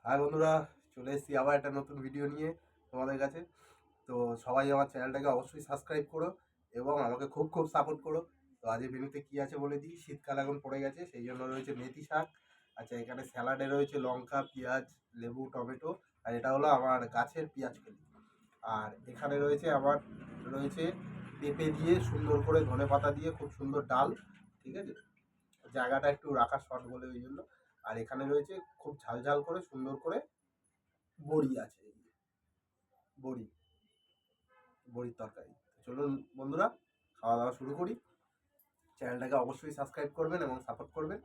High বন্ধুরা, চলে এসেছি আবার একটা নতুন ভিডিও নিয়ে তোমাদের কাছে। তো সবাই আমার চ্যানেলটাকে অবশ্যই সাবস্ক্রাইব করো এবং আমাকে খুব খুব সাপোর্ট করো। তো আজকের মেনুতে কী আছে বলে দিই। শীতকাল এখন পড়ে গেছে, সেই জন্য রয়েছে মেথি শাক। আচ্ছা, এখানে স্যালাডে রয়েছে লঙ্কা, পেঁয়াজ, লেবু, টমেটো। আর এটা হলো আমার গাছের পেঁয়াজ কলি। আর এখানে রয়েছে পেঁপে দিয়ে সুন্দর করে ধনেপাতা দিয়ে খুব সুন্দর ডাল। ঠিক আছে, জায়গাটা একটু রাখা শর্ট বলে ওই জন্য। আর এখানে রয়েছে খুব ঝাল ঝাল করে সুন্দর করে বড়ি আছে, এই যে বড়ি, বড়ির তরকারি। চলুন বন্ধুরা, খাওয়া দাওয়া শুরু করি। চ্যানেলটাকে অবশ্যই সাবস্ক্রাইব করবেন এবং সাপোর্ট করবেন।